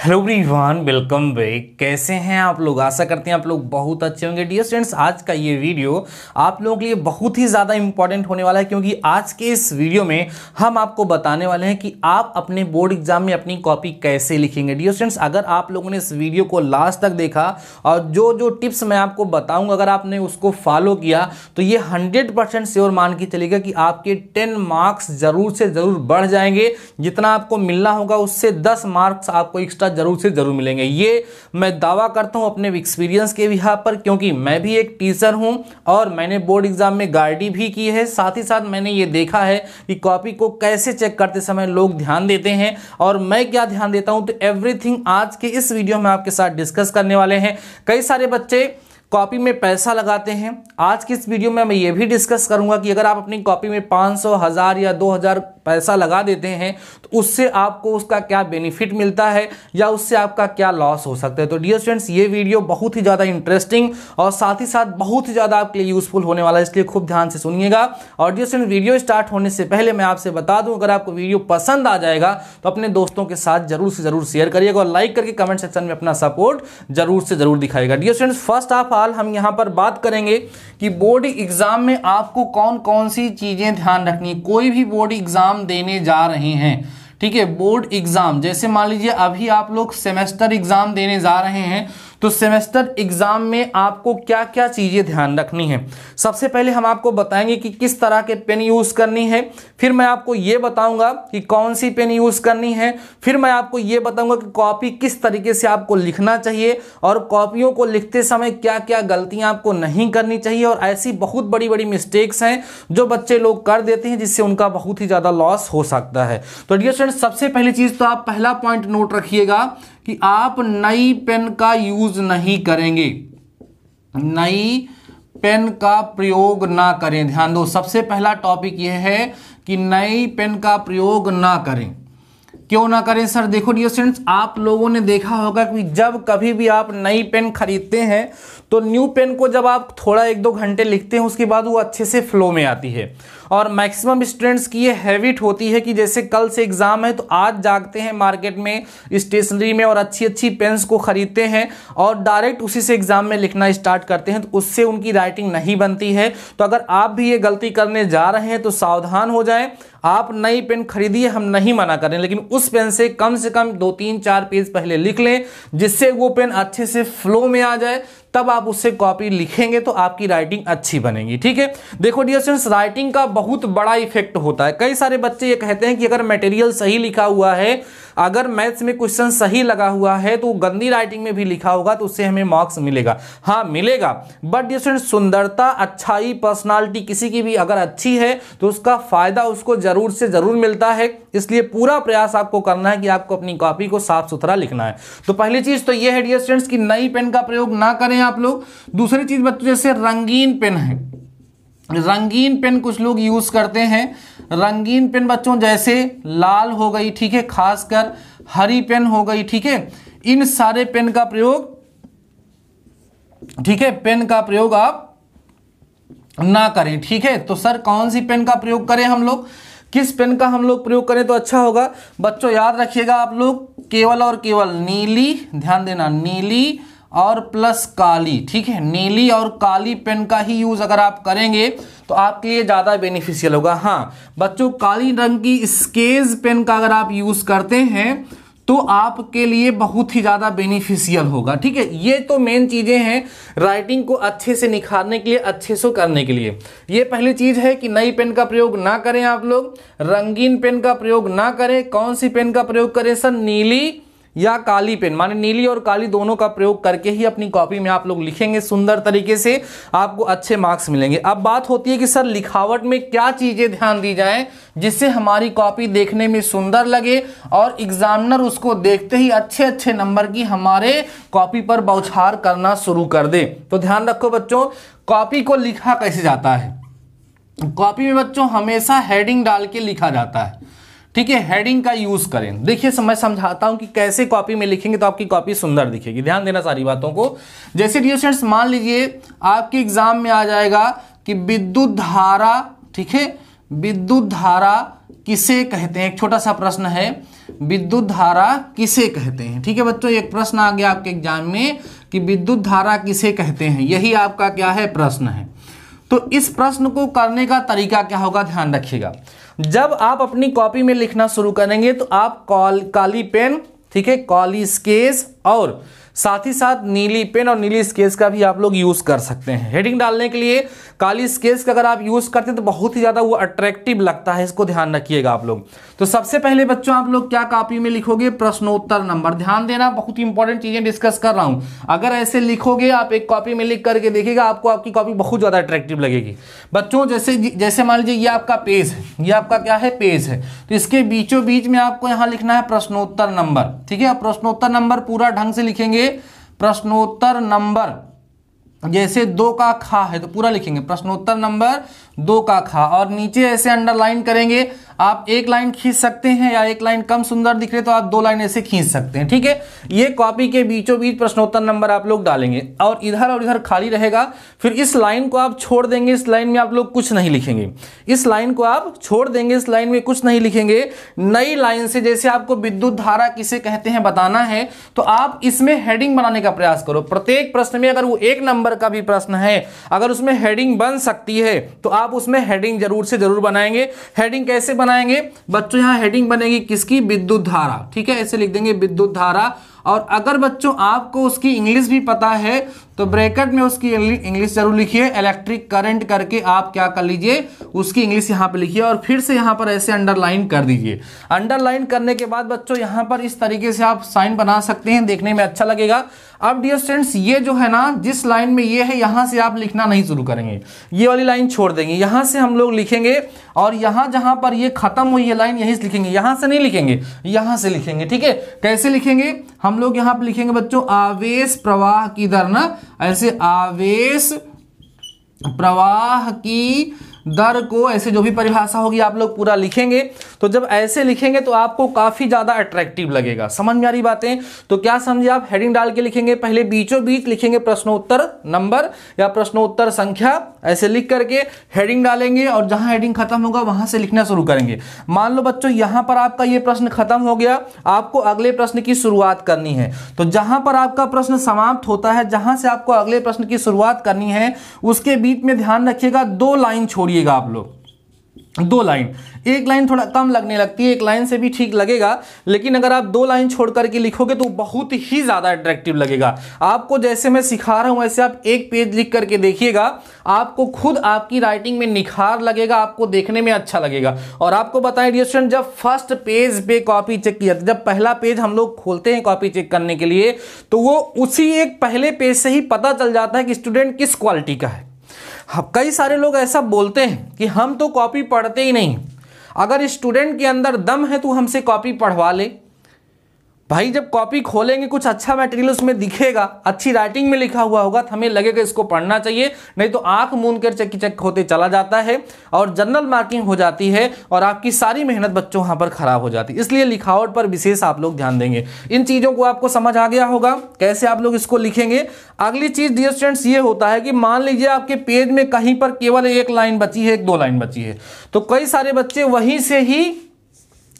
Hello everyone, welcome back. कैसे हैं आप लोग? आशा करते हैं आप लोग बहुत अच्छे होंगे। डियर स्टूडेंट्स, आज का ये वीडियो आप लोगों के लिए बहुत ही ज़्यादा इंपॉर्टेंट होने वाला है, क्योंकि आज के इस वीडियो में हम आपको बताने वाले हैं कि आप अपने बोर्ड एग्जाम में अपनी कॉपी कैसे लिखेंगे। डियर स्टूडेंट्स, अगर आप लोगों ने इस वीडियो को लास्ट तक देखा और जो जो टिप्स मैं आपको बताऊँगा अगर आपने उसको फॉलो किया तो ये 100% श्योर मान के चलेगा कि आपके 10 मार्क्स जरूर से ज़रूर बढ़ जाएंगे। जितना आपको मिलना होगा उससे 10 मार्क्स आपको एक्स्ट्रा जरूर से जरूर मिलेंगे। ये मैं दावा करता हूं अपने एक्सपीरियंस के बिहार पर, क्योंकि मैं भी एक टीचर हूं और मैंने बोर्ड एग्जाम में गार्डी भी की है। साथ ही साथ मैंने ये देखा है कि कॉपी को कैसे चेक करते समय लोग ध्यान देते हैं और मैं क्या ध्यान देता हूं। तो एवरीथिंग आज के इस वीडियो में आपके साथ डिस्कस करने वाले हैं। कई सारे बच्चे कॉपी में पैसा लगाते हैं। आज की इस वीडियो में मैं ये भी डिस्कस करूंगा कि अगर आप अपनी कॉपी में 500, 1000 या 2000 पैसा लगा देते हैं तो उससे आपको उसका क्या बेनिफिट मिलता है या उससे आपका क्या लॉस हो सकता है। तो डियर स्टूडेंट्स, ये वीडियो बहुत ही ज़्यादा इंटरेस्टिंग और साथ ही साथ बहुत ही ज़्यादा आपके लिए यूजफुल होने वाला है, इसलिए खूब ध्यान से सुनिएगा। और डियर स्टूडेंट्स, वीडियो स्टार्ट होने से पहले मैं आपसे बता दूं, अगर आपको वीडियो पसंद आ जाएगा तो अपने दोस्तों के साथ जरूर से जरूर शेयर करिएगा और लाइक करके कमेंट सेक्शन में अपना सपोर्ट जरूर से जरूर दिखाएगा। Dear students, first of all हम यहाँ पर बात करेंगे कि बोर्ड एग्जाम में आपको कौन कौन सी चीजें ध्यान रखनी है। कोई भी बोर्ड एग्जाम देने जा रहे हैं, ठीक है, बोर्ड एग्जाम जैसे मान लीजिए अभी आप लोग सेमेस्टर एग्जाम देने जा रहे हैं, तो सेमेस्टर एग्जाम में आपको क्या क्या चीजें ध्यान रखनी है। सबसे पहले हम आपको बताएंगे कि किस तरह के पेन यूज करनी है, फिर मैं आपको ये बताऊंगा कि कौन सी पेन यूज करनी है, फिर मैं आपको ये बताऊंगा कि कॉपी किस तरीके से आपको लिखना चाहिए और कॉपियों को लिखते समय क्या क्या गलतियां आपको नहीं करनी चाहिए। और ऐसी बहुत बड़ी बड़ी मिस्टेक्स हैं जो बच्चे लोग कर देते हैं जिससे उनका बहुत ही ज्यादा लॉस हो सकता है। तो डियर स्टूडेंट्स, सबसे पहली चीज तो आप पहला पॉइंट नोट रखिएगा कि आप नई पेन का यूज नहीं करेंगे, नई पेन का प्रयोग ना करें। ध्यान दो, सबसे पहला टॉपिक यह है कि नई पेन का प्रयोग ना करें। क्यों ना करें सर? देखो डियर स्टूडेंट्स, आप लोगों ने देखा होगा कि जब कभी भी आप नई पेन खरीदते हैं तो न्यू पेन को जब आप थोड़ा 1-2 घंटे लिखते हैं उसके बाद वो अच्छे से फ्लो में आती है। और मैक्सिमम स्टूडेंट्स की ये हैबिट होती है कि जैसे कल से एग्जाम है तो आज जागते हैं मार्केट में, स्टेशनरी में और अच्छी अच्छी पेन्स को खरीदते हैं और डायरेक्ट उसी से एग्जाम में लिखना स्टार्ट करते हैं, तो उससे उनकी राइटिंग नहीं बनती है। तो अगर आप भी ये गलती करने जा रहे हैं तो सावधान हो जाएं। आप नई पेन खरीदिए, हम नहीं मना करें, लेकिन उस पेन से कम 2-3-4 पेज पहले लिख लें जिससे वो पेन अच्छे से फ्लो में आ जाए, तब आप उससे कॉपी लिखेंगे तो आपकी राइटिंग अच्छी बनेगी। ठीक है, देखो डियर स्टूडेंट्स, राइटिंग का बहुत बड़ा इफेक्ट होता है। कई सारे बच्चे ये कहते हैं कि अगर मटेरियल सही लिखा हुआ है, अगर मैथ्स में क्वेश्चन सही लगा हुआ है तो गंदी राइटिंग में भी लिखा होगा तो उससे हमें मार्क्स मिलेगा। हाँ मिलेगा, बट डियर स्टूडेंट्स, सुंदरता, अच्छाई, पर्सनालिटी किसी की भी अगर अच्छी है तो उसका फायदा उसको जरूर से जरूर मिलता है। इसलिए पूरा प्रयास आपको करना है कि आपको अपनी कॉपी को साफ सुथरा लिखना है। तो पहली चीज तो यह है डियर स्टूडेंट्स कि नई पेन का प्रयोग ना करें आप लोग। दूसरी चीज बच्चों, जैसे रंगीन पेन है, रंगीन पेन कुछ लोग यूज करते हैं। रंगीन पेन बच्चों जैसे लाल हो गई, ठीक है, खासकर हरी पेन हो गई, ठीक है, इन सारे पेन का प्रयोग, ठीक है, पेन का प्रयोग आप ना करें। ठीक है, तो सर कौन सी पेन का प्रयोग करें हम लोग, किस पेन का हम लोग प्रयोग करें तो अच्छा होगा? बच्चों याद रखिएगा आप लोग, केवल और केवल नीली, ध्यान देना, नीली और प्लस काली, ठीक है, नीली और काली पेन का ही यूज अगर आप करेंगे तो आपके लिए ज्यादा बेनिफिशियल होगा। हाँ बच्चों, काली रंग की स्केच पेन का अगर आप यूज करते हैं तो आपके लिए बहुत ही ज्यादा बेनिफिशियल होगा। ठीक है, ये तो मेन चीजें हैं राइटिंग को अच्छे से निखारने के लिए, अच्छे से करने के लिए। ये पहली चीज है कि नई पेन का प्रयोग ना करें आप लोग, रंगीन पेन का प्रयोग ना करें। कौन सी पेन का प्रयोग करें सर? नीली या काली पेन, माने नीली और काली दोनों का प्रयोग करके ही अपनी कॉपी में आप लोग लिखेंगे सुंदर तरीके से, आपको अच्छे मार्क्स मिलेंगे। अब बात होती है कि सर लिखावट में क्या चीजें ध्यान दी जाए जिससे हमारी कॉपी देखने में सुंदर लगे और एग्जामिनर उसको देखते ही अच्छे अच्छे नंबर की हमारे कॉपी पर बौछार करना शुरू कर दे। तो ध्यान रखो बच्चों, कॉपी को लिखा कैसे जाता है? कॉपी में बच्चों हमेशा हेडिंग डाल के लिखा जाता है। ठीक है, हेडिंग का यूज करें। देखिए मैं समझाता हूं कि कैसे कॉपी में लिखेंगे तो आपकी कॉपी सुंदर दिखेगी। ध्यान देना सारी बातों को। जैसे डियर स्टूडेंट्स, मान लीजिए आपके एग्जाम में आ जाएगा कि विद्युत धारा, ठीक है, विद्युत धारा किसे कहते हैं? एक छोटा सा प्रश्न है, विद्युत धारा किसे कहते हैं। ठीक है बच्चों, एक प्रश्न आ गया आपके एग्जाम में कि विद्युत धारा किसे कहते हैं, यही आपका क्या है प्रश्न है। तो इस प्रश्न को करने का तरीका क्या होगा, ध्यान रखिएगा। जब आप अपनी कॉपी में लिखना शुरू करेंगे तो आप काली पेन, ठीक है, काली स्केच और साथ ही साथ नीली पेन और नीली स्केच का भी आप लोग यूज कर सकते हैं। हेडिंग डालने के लिए काली स्केच का अगर आप यूज करते हैं तो बहुत ही ज्यादा वो अट्रैक्टिव लगता है, इसको ध्यान रखिएगा आप लोग। तो सबसे पहले बच्चों आप लोग क्या कॉपी में लिखोगे, प्रश्नोत्तर नंबर। ध्यान देना, बहुत ही इंपॉर्टेंट चीजें डिस्कस कर रहा हूं। अगर ऐसे लिखोगे आप एक कॉपी में लिख करके देखिएगा, आपको आपकी कॉपी बहुत ज्यादा अट्रैक्टिव लगेगी। बच्चों जैसे मान लीजिए ये आपका पेज है, ये आपका क्या है पेज है, तो इसके बीचों बीच में आपको यहाँ लिखना है प्रश्नोत्तर नंबर। ठीक है, प्रश्नोत्तर नंबर पूरा ढंग से लिखेंगे। प्रश्नोत्तर नंबर जैसे 2 का खा है तो पूरा लिखेंगे प्रश्नोत्तर नंबर 2 का खा, और नीचे ऐसे अंडरलाइन करेंगे। आप एक लाइन खींच सकते हैं या एक लाइन कम सुंदर दिख रहे तो आप 2 लाइन ऐसे खींच सकते हैं। ठीक है, ये कॉपी के बीचों बीच प्रश्नोत्तर नंबर आप लोग डालेंगे और इधर खाली रहेगा। फिर इस लाइन को आप छोड़ देंगे, इस लाइन में आप लोग कुछ नहीं लिखेंगे, इस लाइन को आप छोड़ देंगे, इस लाइन में कुछ नहीं लिखेंगे। नई लाइन से जैसे आपको विद्युत धारा किसे कहते हैं बताना है तो आप इसमें हेडिंग बनाने का प्रयास करो। प्रत्येक प्रश्न में अगर वो 1 नंबर का भी प्रश्न है, अगर उसमें हेडिंग बन सकती है तो आप उसमें हेडिंग जरूर से जरूर बनाएंगे। हेडिंग कैसे बनाएंगे बच्चों, यहां हेडिंग बनेगी किसकी, विद्युत धारा। ठीक है, ऐसे लिख देंगे विद्युत धारा। और अगर बच्चों आपको उसकी इंग्लिश भी पता है तो ब्रैकेट में उसकी इंग्लिश जरूर लिखिए। इलेक्ट्रिक करंट करके आप क्या कर लीजिए, उसकी इंग्लिश यहां पे लिखिए और फिर से यहां पर ऐसे अंडरलाइन कर दीजिए। अंडरलाइन करने के बाद बच्चों यहां पर इस तरीके से आप साइन बना सकते हैं, देखने में अच्छा लगेगा। अब डियर स्टूडेंट्स, ये जो है ना, जिस लाइन में ये है यहां से आप लिखना नहीं शुरू करेंगे, ये वाली लाइन छोड़ देंगे। यहां से हम लोग लिखेंगे और यहां जहां पर ये खत्म हुई है लाइन, यहीं से लिखेंगे, यहां से नहीं लिखेंगे, यहां से लिखेंगे। ठीक है, कैसे लिखेंगे, हम लोग यहां पर लिखेंगे बच्चों आवेश प्रवाह की दर, ना ऐसे आवेश प्रवाह की दर को ऐसे जो भी परिभाषा होगी आप लोग पूरा लिखेंगे। तो जब ऐसे लिखेंगे तो आपको काफी ज्यादा अट्रैक्टिव लगेगा। समझ में आ रही बातें? तो क्या समझे आप, हेडिंग डाल के लिखेंगे, पहले बीचों बीच लिखेंगे प्रश्नोत्तर नंबर या प्रश्नोत्तर संख्या, ऐसे लिख करके हेडिंग डालेंगे और जहां हेडिंग खत्म होगा वहां से लिखना शुरू करेंगे। मान लो बच्चों यहां पर आपका ये प्रश्न खत्म हो गया, आपको अगले प्रश्न की शुरुआत करनी है। तो जहां पर आपका प्रश्न समाप्त होता है, जहां से आपको अगले प्रश्न की शुरुआत करनी है, उसके बीच में ध्यान रखिएगा 2 लाइन छोड़िएगा आप लोग, 2 लाइन। एक लाइन थोड़ा कम लगने लगती है, एक लाइन से भी ठीक लगेगा, लेकिन अगर आप 2 लाइन छोड़ करके लिखोगे तो बहुत ही ज्यादा अट्रैक्टिव लगेगा। आपको जैसे मैं सिखा रहा हूं वैसे आप एक पेज लिख करके देखिएगा, आपको खुद आपकी राइटिंग में निखार लगेगा, आपको देखने में अच्छा लगेगा। और आपको बताएं डियर स्टूडेंट, जब फर्स्ट पेज पे कॉपी चेक किया, जब पहला पेज हम लोग खोलते हैं कॉपी चेक करने के लिए, तो वो उसी एक पहले पेज से ही पता चल जाता है कि स्टूडेंट किस क्वालिटी का है। कई सारे लोग ऐसा बोलते हैं कि हम तो कॉपी पढ़ते ही नहीं। अगर स्टूडेंट के अंदर दम है तो हमसे कॉपी पढ़वा ले। भाई जब कॉपी खोलेंगे कुछ अच्छा मटेरियल उसमें दिखेगा, अच्छी राइटिंग में लिखा हुआ होगा तो हमें लगेगा इसको पढ़ना चाहिए, नहीं तो आंख मूंद कर चक्की चक होते चला जाता है और जनरल मार्किंग हो जाती है और आपकी सारी मेहनत बच्चों वहां पर खराब हो जाती है। इसलिए लिखावट पर विशेष आप लोग ध्यान देंगे। इन चीजों को आपको समझ आ गया होगा कैसे आप लोग इसको लिखेंगे। अगली चीज डियर स्टूडेंट्स ये होता है कि मान लीजिए आपके पेज में कहीं पर केवल 1 लाइन बची है, 1-2 लाइन बची है, तो कई सारे बच्चे वहीं से ही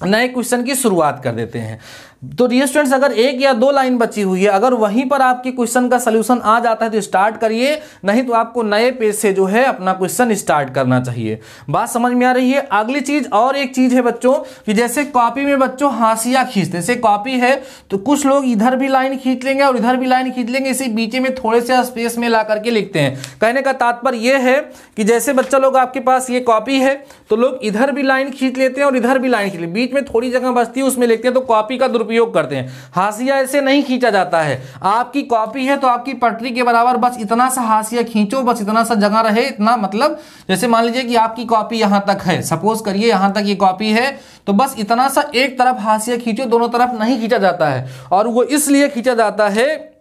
नए क्वेश्चन की शुरुआत कर देते हैं। तो डियर स्टूडेंट्स अगर 1 या 2 लाइन बची हुई है, अगर वहीं पर आपके क्वेश्चन का सलूशन आ जाता है तो स्टार्ट करिए, नहीं तो आपको नए पेज से जो है अपना क्वेश्चन स्टार्ट करना चाहिए। बात समझ में आ रही है? अगली चीज और एक चीज है बच्चों कि जैसे कॉपी में बच्चों हाशिया खींचते, जैसे कॉपी है तो कुछ लोग इधर भी लाइन खींच लेंगे और इधर भी लाइन खींच लेंगे, इसी बीच में थोड़े से स्पेस में ला करके लिखते हैं। कहने का तात्पर्य यह है कि जैसे बच्चा लोग आपके पास ये कॉपी है तो लोग इधर भी लाइन खींच लेते हैं और इधर भी लाइन खींच लेते हैं, बीच में थोड़ी जगह बचती है उसमें लिखते हैं, तो कॉपी का दुरुपयोग करते हैं। हाशिया ऐसे नहीं खींचा जाता है। आपकी कॉपी है तो आपकी पटरी के बराबर बस इतना सा हाशिया खींचो, बस इतना सा जगह रहे, इतना मतलब जैसे मान लीजिए कि आपकी कॉपी यहां तक है, सपोज करिए यहां तक ये कॉपी है, तो बस इतना सा एक तरफ हाशिया खींचो, दोनों तरफ नहीं खींचा जाता है। और वो इसलिए खींचा जाता है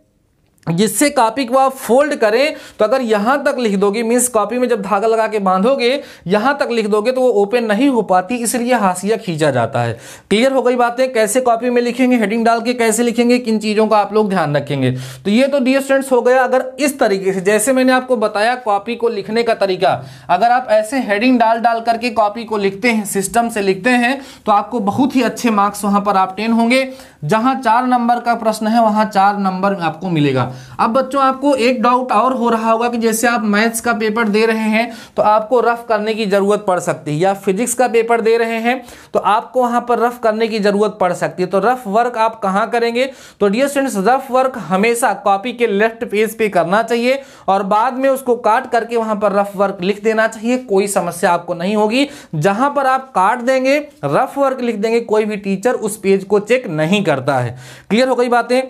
जिससे कॉपी को आप फोल्ड करें तो अगर यहां तक लिख दोगे, मीन्स कॉपी में जब धागा लगा के बांधोगे यहां तक लिख दोगे तो वो ओपन नहीं हो पाती, इसलिए हाशिया खींचा जाता है। क्लियर हो गई बातें? कैसे कॉपी में लिखेंगे, हेडिंग डाल के कैसे लिखेंगे, किन चीजों का आप लोग ध्यान रखेंगे। तो ये तो डियर स्टूडेंट्स हो गया। अगर इस तरीके से जैसे मैंने आपको बताया कॉपी को लिखने का तरीका, अगर आप ऐसे हेडिंग डाल करके कॉपी को लिखते हैं, सिस्टम से लिखते हैं, तो आपको बहुत ही अच्छे मार्क्स वहां पर ऑब्टेन होंगे। जहां 4 नंबर का प्रश्न है वहां 4 नंबर आपको मिलेगा। अब बच्चों आपको एक डाउट और हो रहा होगा कि जैसे आप मैथ्स का पेपर दे रहे हैं तो आपको रफ करने की जरूरत पड़ सकती है, या फिजिक्स का पेपर दे रहे हैं तो आपको वहां पर रफ करने की जरूरत पड़ सकती है। तो रफ वर्क आप कहां करेंगे? तो डियर स्टूडेंट्स, रफ वर्क हमेशा कॉपी के लेफ्ट पेज पे करना चाहिए और बाद में उसको काट करके वहां पर रफ वर्क लिख देना चाहिए। कोई समस्या आपको नहीं होगी। जहां पर आप काट देंगे, रफ वर्क लिख देंगे, कोई भी टीचर उस पेज को चेक नहीं करता है। क्लियर हो गई बातें?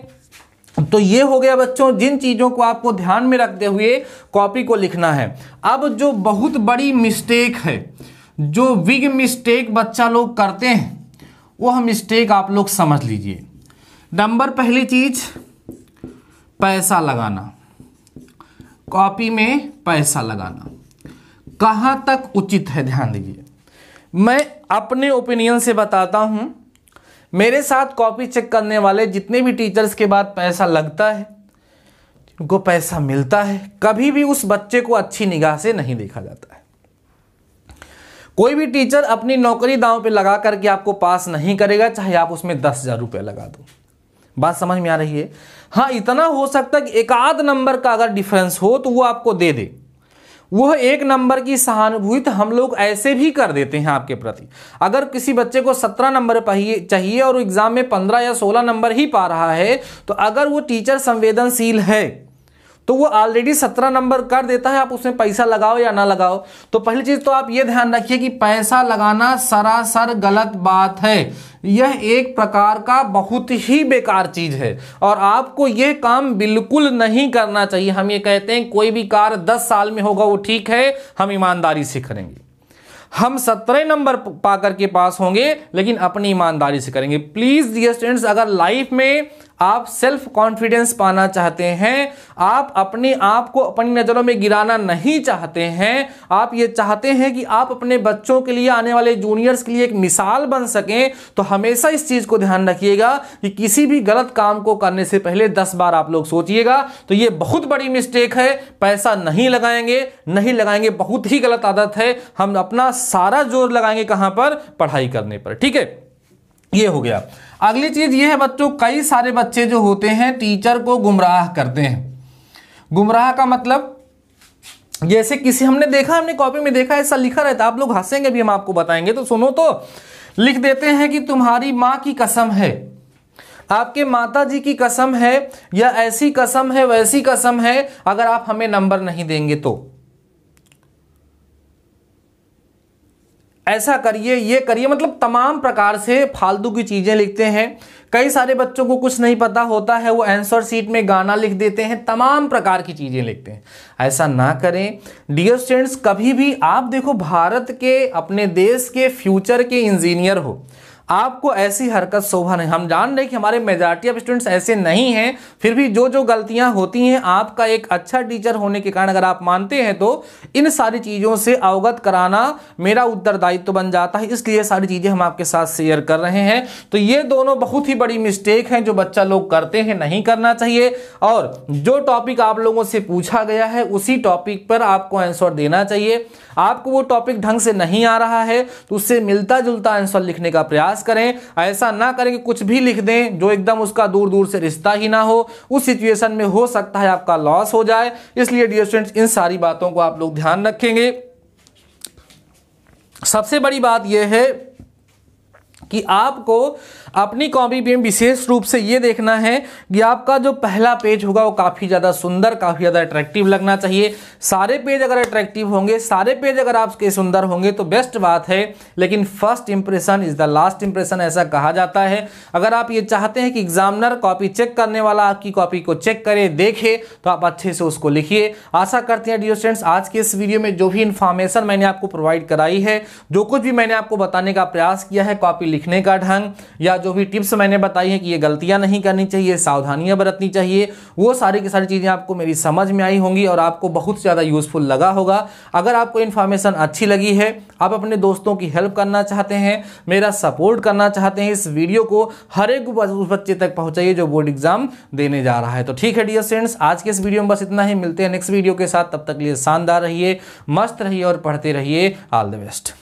तो ये हो गया बच्चों जिन चीजों को आपको ध्यान में रखते हुए कॉपी को लिखना है। अब जो बहुत बड़ी मिस्टेक है, जो बिग मिस्टेक बच्चा लोग करते हैं, वह मिस्टेक आप लोग समझ लीजिए। नंबर पहली चीज, पैसा लगाना। कॉपी में पैसा लगाना कहां तक उचित है, ध्यान दीजिए। मैं अपने ओपिनियन से बताता हूं, मेरे साथ कॉपी चेक करने वाले जितने भी टीचर्स के बाद पैसा लगता है, उनको पैसा मिलता है, कभी भी उस बच्चे को अच्छी निगाह से नहीं देखा जाता है। कोई भी टीचर अपनी नौकरी दांव पे लगा करके आपको पास नहीं करेगा, चाहे आप उसमें 10,000 रुपये लगा दो। बात समझ में आ रही है? हाँ, इतना हो सकता है कि एक आध नंबर का अगर डिफरेंस हो तो वो आपको दे दे। वह 1 नंबर की सहानुभूति हम लोग ऐसे भी कर देते हैं आपके प्रति। अगर किसी बच्चे को 17 नंबर चाहिए और एग्जाम में 15 या 16 नंबर ही पा रहा है, तो अगर वो टीचर संवेदनशील है तो वो ऑलरेडी 17 नंबर कर देता है, आप उसमें पैसा लगाओ या ना लगाओ। तो पहली चीज तो आप ये ध्यान रखिए कि पैसा लगाना सरासर गलत बात है। यह एक प्रकार का बहुत ही बेकार चीज है और आपको यह काम बिल्कुल नहीं करना चाहिए। हम ये कहते हैं कोई भी कार्य 10 साल में होगा वो ठीक है, हम ईमानदारी से करेंगे। हम 17 नंबर पा करके पास होंगे लेकिन अपनी ईमानदारी से करेंगे। प्लीज डियर स्टूडेंट्स, अगर लाइफ में आप सेल्फ कॉन्फिडेंस पाना चाहते हैं, आप अपने आप को अपनी नजरों में गिराना नहीं चाहते हैं, आप ये चाहते हैं कि आप अपने बच्चों के लिए, आने वाले जूनियर्स के लिए एक मिसाल बन सकें, तो हमेशा इस चीज को ध्यान रखिएगा कि किसी भी गलत काम को करने से पहले 10 बार आप लोग सोचिएगा। तो ये बहुत बड़ी मिस्टेक है। पैसा नहीं लगाएंगे, बहुत ही गलत आदत है। हम अपना सारा जोर लगाएंगे कहां पर? पढ़ाई करने पर। ठीक है, ये हो गया। अगली चीज ये है बच्चों, कई सारे बच्चे जो होते हैं टीचर को गुमराह करते हैं। गुमराह का मतलब, जैसे किसी हमने कॉपी में देखा, ऐसा लिखा रहता है, आप लोग हंसेंगे भी, हम आपको बताएंगे तो सुनो। तो लिख देते हैं कि तुम्हारी माँ की कसम है, आपके माता जी की कसम है, या ऐसी कसम है वैसी कसम है, अगर आप हमें नंबर नहीं देंगे तो ऐसा करिए, ये करिए, मतलब तमाम प्रकार से फालतू की चीजें लिखते हैं। कई सारे बच्चों को कुछ नहीं पता होता है, वो आंसर शीट में गाना लिख देते हैं, तमाम प्रकार की चीजें लिखते हैं। ऐसा ना करें डियर स्टूडेंट्स। कभी भी आप देखो, भारत के, अपने देश के फ्यूचर के इंजीनियर हो, आपको ऐसी हरकत शोभा नहीं। हम जान रहे हैं कि हमारे मेजॉरिटी ऑफ स्टूडेंट्स ऐसे नहीं हैं, फिर भी जो गलतियां होती हैं, आपका एक अच्छा टीचर होने के कारण अगर आप मानते हैं तो इन सारी चीज़ों से अवगत कराना मेरा उत्तरदायित्व बन जाता है। इसलिए सारी चीज़ें हम आपके साथ शेयर कर रहे हैं। तो ये दोनों बहुत ही बड़ी मिस्टेक हैं जो बच्चा लोग करते हैं, नहीं करना चाहिए। और जो टॉपिक आप लोगों से पूछा गया है उसी टॉपिक पर आपको आंसर देना चाहिए। आपको वो टॉपिक ढंग से नहीं आ रहा है तो उससे मिलता जुलता आंसर लिखने का प्रयास करें। ऐसा ना करें कि कुछ भी लिख दें जो एकदम उसका दूर दूर से रिश्ता ही ना हो। उस सिचुएशन में हो सकता है आपका लॉस हो जाए। इसलिए डियर स्टूडेंट्स, इन सारी बातों को आप लोग ध्यान रखेंगे। सबसे बड़ी बात यह है कि आपको अपनी कॉपी में विशेष रूप से ये देखना है कि आपका जो पहला पेज होगा वो काफ़ी ज़्यादा सुंदर, काफ़ी ज़्यादा अट्रैक्टिव लगना चाहिए। सारे पेज अगर अट्रैक्टिव होंगे, सारे पेज अगर आपके सुंदर होंगे तो बेस्ट बात है, लेकिन first impression is the last impression, ऐसा कहा जाता है। अगर आप ये चाहते हैं कि एग्जामिनर, कॉपी चेक करने वाला आपकी कॉपी को चेक करे, देखे, तो आप अच्छे से उसको लिखिए। आशा करते हैं डियर स्टूडेंट्स, आज के इस वीडियो में जो भी इन्फॉर्मेशन मैंने आपको प्रोवाइड कराई है, जो कुछ भी मैंने आपको बताने का प्रयास किया है, कॉपी लिखने का ढंग या जो भी टिप्स मैंने बताई है कि ये गलतियां नहीं करनी चाहिए, सावधानियां बरतनी चाहिए, वो सारी की सारी चीज़ें आपको मेरी समझ में आई होंगी और आपको बहुत ज़्यादा यूजफुल लगा होगा। अगर आपको इन्फॉर्मेशन अच्छी लगी है, आप अपने दोस्तों की हेल्प करना चाहते हैं, मेरा सपोर्ट करना चाहते हैं, इस वीडियो को हर एक उस बच्चे तक पहुंचाइए जो बोर्ड एग्जाम देने जा रहा है। तो ठीक है डियर स्टूडेंट्स, आज के इस वीडियो में बस इतना ही। मिलते हैं नेक्स्ट वीडियो के साथ, तब तक के लिए शानदार रहिए, मस्त रहिए और पढ़ते रहिए। All the best.